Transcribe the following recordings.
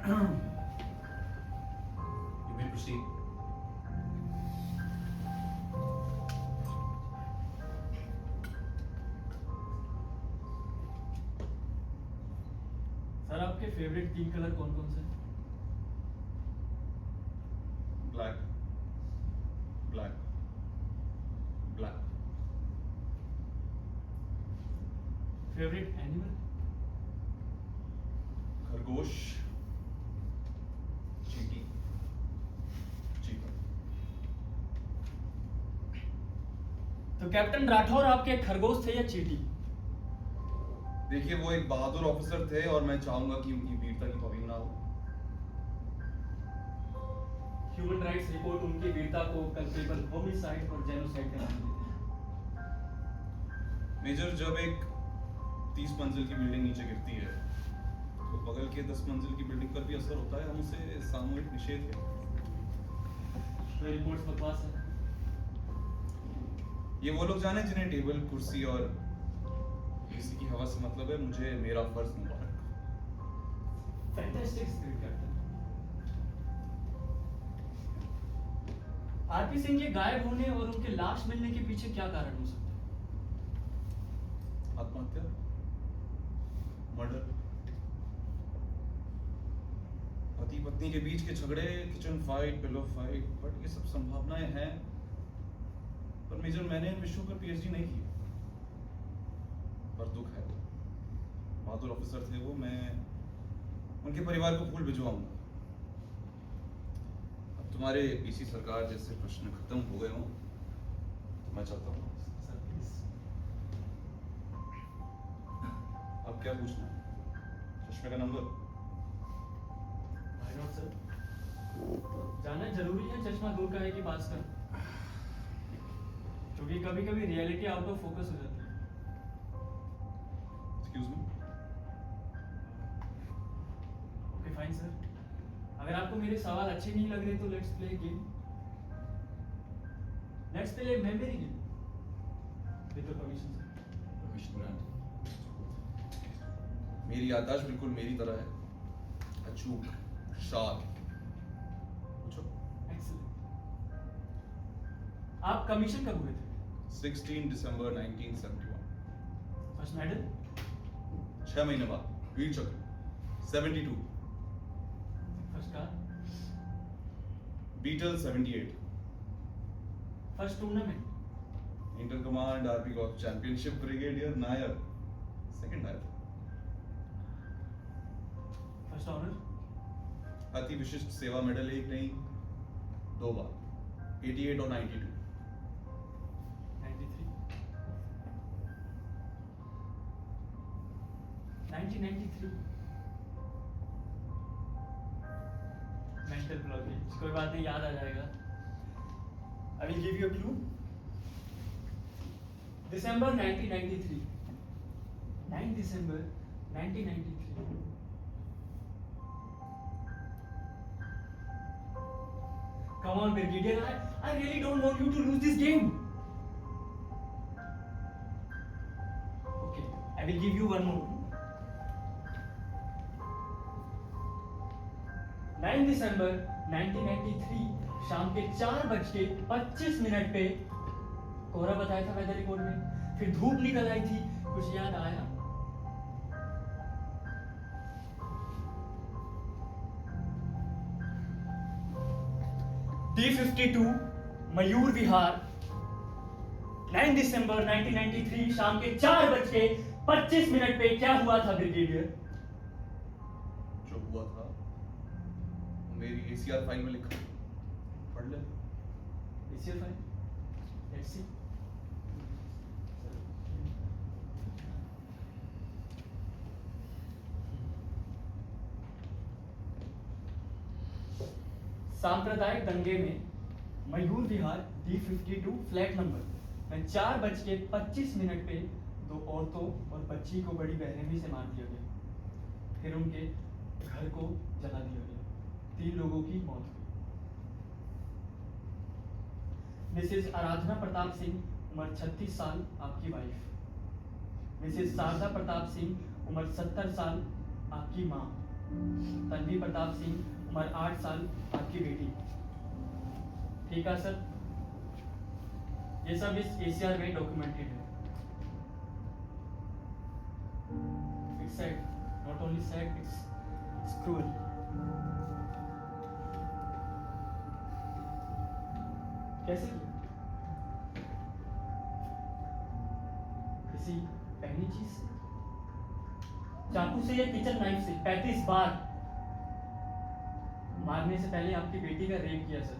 You may proceed. Sir आपके favourite 3 colour कौन कौन से हैं? Black, black, black. Favourite animal? खरगोश, चींटी, चीता। तो कैप्टन राठौर आपके खरगोश थे या चींटी? देखिए, वो एक बहादुर ऑफिसर थे और मैं चाहूंगा कि उनकी वीरता की तौहीन ना हो। ह्यूमन राइट्स रिपोर्ट उनकी वीरता को कल्पेबल होमिसाइड और जेनोसाइड करार देते हैं। मेजर, जब एक 30 मंजिल की बिल्डिंग नीचे गिरती है तो बगल के 10 मंजिल की बिल्डिंग पर भी असर होता है। हम उसे सामूहिक निषेध है। तो रिपोर्ट्स बकवास है। ये वो लोग जाने जिन्हें टेबल, कुर्सी और एसी की हवा से मतलब है। मुझे मेरा फर्ज मुबारक। Fantastic spirit captain. RP Singh के गायब होने और उनके लाश मिलने के पीछे क्या कारण हो सकता है? आत्महत्या, मर्डर, पति पत्नी के बीच के झगड़े, kitchen fight, pillow fight, but ये सब संभावनाएं हैं। पर मेजर, मैंने इन विषयों पर पीएचडी नहीं की, पर दुख है। बहादुर ऑफिसर थे वो। मैं उनके परिवार को फूल भिजवाऊंगा। अब तुम्हारे पीसी सरकार जैसे प्रश्न खत्म हो गए हों तो मैं चलता हूँ। Sir please. अब क्या पूछना? चश्मे का नंबर? Why not sir? जानना जरूरी है चश्मा दूर का है कि पास का? क्योंकि कभी कभी रियलिटी आउट ऑफ फोकस हो जाती है। Excuse me? Okay fine sir. अगर आपको मेरे सवाल अच्छे नहीं लग रहे तो let's play game. Let's play memory game with your permission sir. Permission grant. मेरी याददाश्त बिल्कुल मेरी तरह है, अचूक, शार्प। पूछो। एक्सीलेंट। आप कमीशन कब हुए थे? 16 दिसंबर 1971। First medal? 6 महीने बाद Vir Chakra 72। First car? Beetle 78। First tournament? Inter command RP golf championship, brigadier Nair, second आया था। First honour? अति विशिष्ट सेवा मेडल, एक नहीं 2 बार, 88 और 92। 93? 1993? मेंटल ब्लॉकेज, कोई बात नहीं, याद आ जाएगा। I will give you a clue. December 1993, 9 December 1993। Come on, Brigadier, I really don't want you to lose this game. Okay, I will give you one more. 9 दिसंबर 1993 शाम के 4:25 पे कोहरा बताया था वेदर रिपोर्ट में, फिर धूप निकल आई थी, कुछ याद आया? D52 मयूर विहार, 9 दिसंबर 1993 शाम के 4:25 पे क्या हुआ था ब्रिगेडियर? जो हुआ था मेरी एसीआर फाइल में लिखा, पढ़ ले। ACL file? Let's see. सांप्रदायिक दंगे में Mayur Vihar D52 flat number में 4:25 पे 2 औरतों और बच्ची को बड़ी बेरहमी से मार दिया गया। फिर उनके घर को जला दिया गया। 3 लोगों की मौत हुई। मिसेज आराधना प्रताप सिंह, उम्र 36 साल, आपकी वाइफ। मिसेज शारदा प्रताप सिंह, उम्र 70 साल, आपकी माँ। तन्वी प्रताप सिंह, उम्र 8 साल, आपकी बेटी। ठीक है सर, ये सब इस एसीआर में डॉक्यूमेंटेड है। It's sad, not only sad, it's cruel. कैसे किया? किसी पहली चीज से, चाकू से या किचन नाइफ से 35 बार। मारने से पहले आपकी बेटी का रेप किया सर।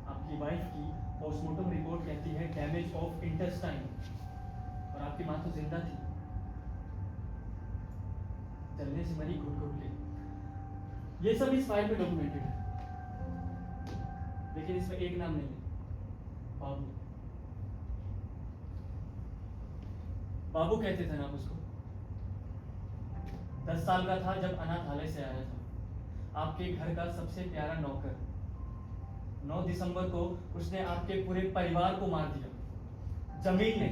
आपकी वाइफ की पोस्टमार्टम रिपोर्ट कहती है डैमेज ऑफ इंटेस्टाइन, और आपकी मां तो जिंदा थी, जलने से मरी घुट घुट के। ये सब इस फाइल में डॉक्यूमेंटेड है, लेकिन इसमें एक नाम नहीं है, बाबू। बाबू कहते थे ना आप उसको। 10 साल का था जब अनाथालय से आया था, आपके घर का सबसे प्यारा नौकर। 9 दिसंबर को उसने आपके पूरे परिवार को मार दिया। जमील ने,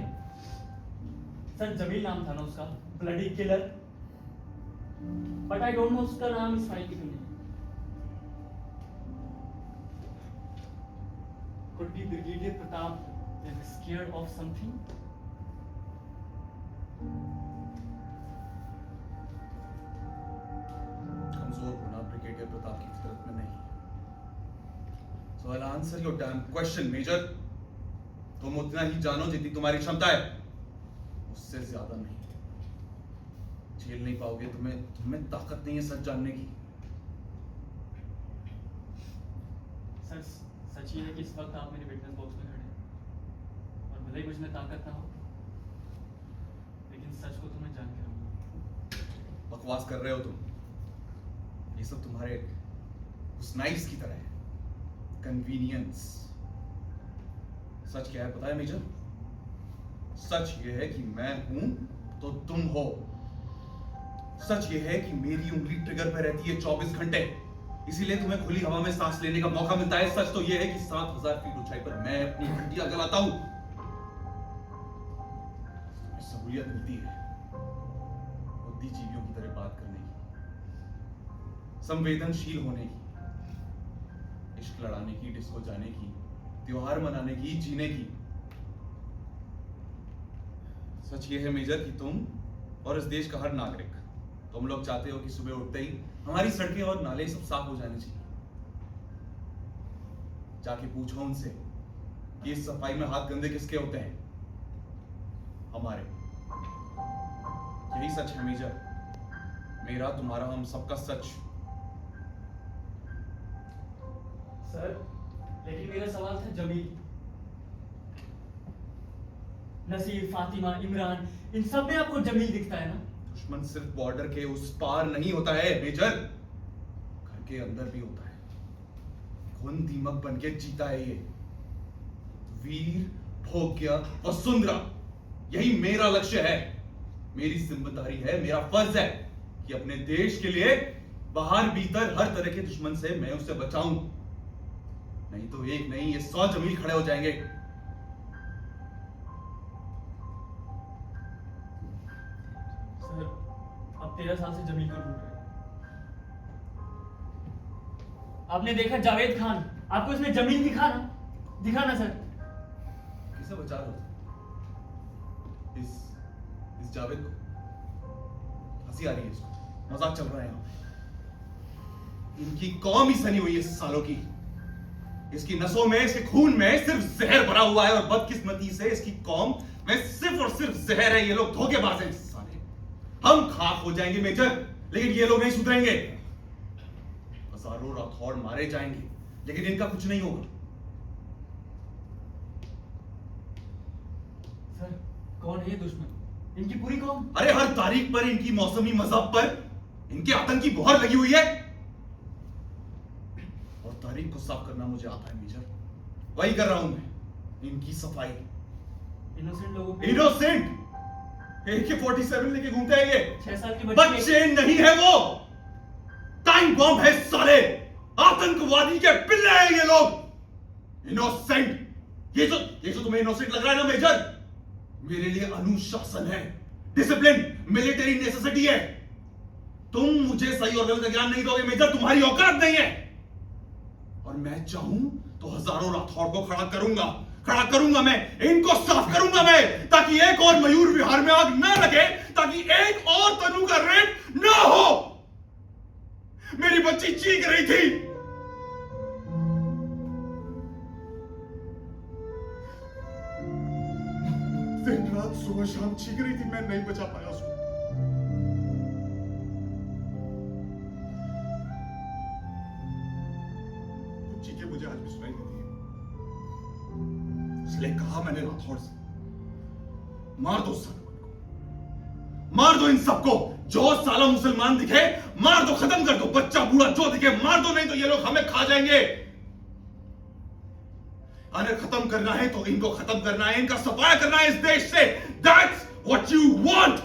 सर जमील नाम था ना उसका, bloody killer. But I don't know उसका नाम इस फाइल की क्यों नहीं। Could be Brigadier Pratap is scared of something? कमजोर होना ब्रिगेडियर प्रताप की फितरत में नहीं। So I'll answer your damn question, major. तुम उतना ही जानो जितनी तुम्हारी क्षमता है, उससे ज्यादा नहीं। झेल नहीं पाओगे, तुम्हें ताकत नहीं है सच जानने की। सर सच ये है कि इस वक्त आप मेरे विटनेस बॉक्स में खड़े हैं, और भले ही मुझ में ताकत ना हो, लेकिन सच को तो मैं जान के रहूंगा। बकवास कर रहे हो तुम। ये सब तुम्हारे उस नाइफ्स की तरह है, कन्वीनियंस। सच क्या है पता है मेजर? सच ये है कि मैं हूं तो तुम हो। सच ये है कि मेरी उंगली ट्रिगर पे रहती है 24 घंटे, इसीलिए तुम्हें खुली हवा में सांस लेने का मौका मिलता है। सच तो ये है कि 7000 फीट ऊंचाई पर मैं अपनी हड्डियां गलाता हूं। सहूलियत मिलती है बुद्धिजीवियों की तरह बात करने की, संवेदनशील होने की, इश्क लड़ाने की, डिस्को जाने की, त्योहार मनाने की, जीने की। सच ये है मेजर कि तुम और इस देश का हर नागरिक, तुम लोग चाहते हो कि सुबह उठते ही हमारी सड़कें और नाले सब साफ हो जाने चाहिए। जाके पूछो उनसे कि इस सफाई में हाथ गंदे किसके होते हैं? हमारे। यही सच है मेजर, मेरा, तुम्हारा, हम सबका सच। सर लेकिन मेरा सवाल था जमील, नसीर, फातिमा, इमरान, इन सब में आपको जमील दिखता है ना? दुश्मन सिर्फ बॉर्डर के उस पार नहीं होता है मेजर, घर के अंदर भी होता है। खून दीमक बन के जीता है ये। वीर, भोग्य, वसुंधरा, यही मेरा लक्ष्य है। मेरी जिम्मेदारी है, मेरा फर्ज है कि अपने देश के लिए बाहर भीतर हर तरह के दुश्मन से मैं उसे बचाऊं। नहीं तो एक नहीं, ये 100 जमील खड़े हो जाएंगे। सर आप 13 साल से जमील को ढूंढ रहे हैं। आपने देखा जावेद खान, आपको इसमें जमील दिखा ना सर? किसे बचा रहे हो? इस जावेद को? हंसी आ रही है इसको? मजाक चल रहा है यहाँ पे? इनकी कौम ही सनी हुई है सालों की। इसकी नसों में, इसके खून में सिर्फ जहर भरा हुआ है, और बदकिस्मती से इसकी कौम में सिर्फ और सिर्फ जहर है। ये लोग धोखेबाज हैं साले। हम खाक हो जाएंगे मेजर, लेकिन ये लोग नहीं सुधरेंगे। हजारों राठौड़ मारे जाएंगे, लेकिन इनका कुछ नहीं होगा। सर कौन है ये दुश्मन? इनकी पूरी कौम? अरे हर तारीख पर इनकी मौसमी मजहब पर इनके आतंकी मोहर लगी हुई है, और तारीख को साफ करना मुझे आता है मेजर। वही कर रहा हूं मैं, इनकी सफाई। इनोसेंट लोगों पे, इनोसेंट? AK-47 लेके घूमते हैं ये। 6 साल के बच्चे नहीं है वो, टाइम बॉम्ब है साले, आतंकवादी के पिल्ले हैं ये लोग। इनोसेंट? ये जो तुम्हें इनोसेंट लग रहा है ना मेजर, मेरे लिए अनुशासन है, डिसिप्लिन, मिलिट्री नेसेसिटी है। तुम मुझे सही और गलत का ज्ञान नहीं दोगे मेजर, तुम्हारी औकात नहीं है। और मैं चाहूं तो हजारों राठौड़ को खड़ा करूंगा मैं, इनको साफ करूंगा मैं, ताकि एक और मयूर विहार में आग ना लगे, ताकि एक और तनु का रेप ना हो। मेरी बच्ची चीख रही थी, दिन रात सुबह शाम चीख रही थी, मैं नहीं बचा पाया उसको। चीखें मुझे आज भी सुनाई देती है, इसलिए कहा मैंने राठौड़ से, मार दो सालों को, मार दो इन सबको, जो साला मुसलमान दिखे मार दो, खत्म कर दो, बच्चा बूढ़ा जो दिखे मार दो, नहीं तो ये लोग हमें खा जाएंगे। अगर खत्म करना है तो इनको खत्म करना है, इनका सफाया करना है इस देश से। That's what you want.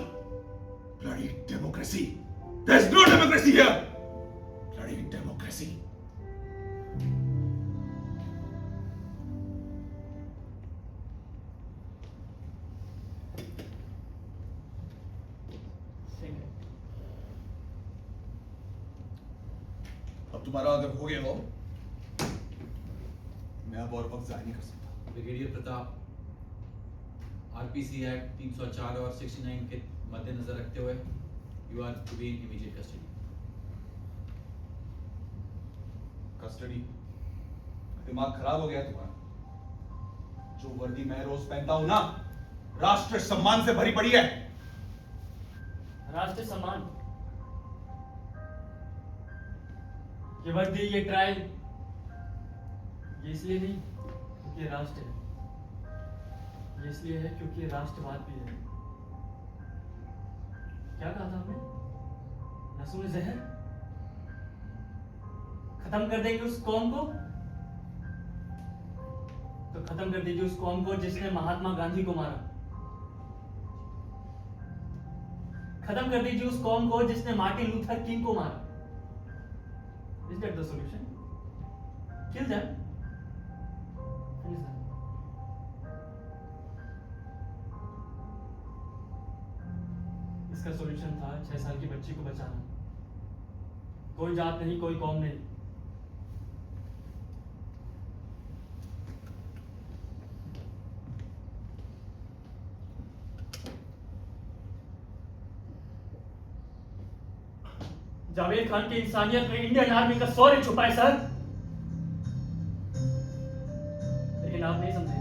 Bloody democracy. There's no democracy here. Bloody democracy. अब तुम्हारा अगर हो गया हो, मैं अब और वक्त जाया नहीं कर सकता। ब्रिगेडियर प्रताप, आरपीसी एक्ट 304 और 69 के मद्देनजर रखते हुए you are to be in immediate custody. Custody? दिमाग खराब हो गया तुम्हारा? जो वर्दी मैं रोज पहनता हूं ना, राष्ट्र सम्मान से भरी पड़ी है। राष्ट्र सम्मान? ये वर्दी, ये ट्रायल, ये इसलिए नहीं क्योंकि राष्ट्र है, ये इसलिए है क्योंकि राष्ट्रवाद भी है। क्या कहा था आपने? नसूल जहर? खत्म कर देंगे उस कौम को? तो खत्म कर दीजिए उस कौम को जिसने महात्मा गांधी को मारा। खत्म कर दीजिए उस कौम को जिसने मार्टिन लूथर किंग को मारा। Is that the solution? Kill them. Finish them. इसका सॉल्यूशन था 6 साल की बच्ची को बचाना। कोई जात नहीं, कोई कौम नहीं। जावेद खान की इंसानियत में इंडियन आर्मी का शौर्य छुपा है सर, लेकिन आप नहीं समझे।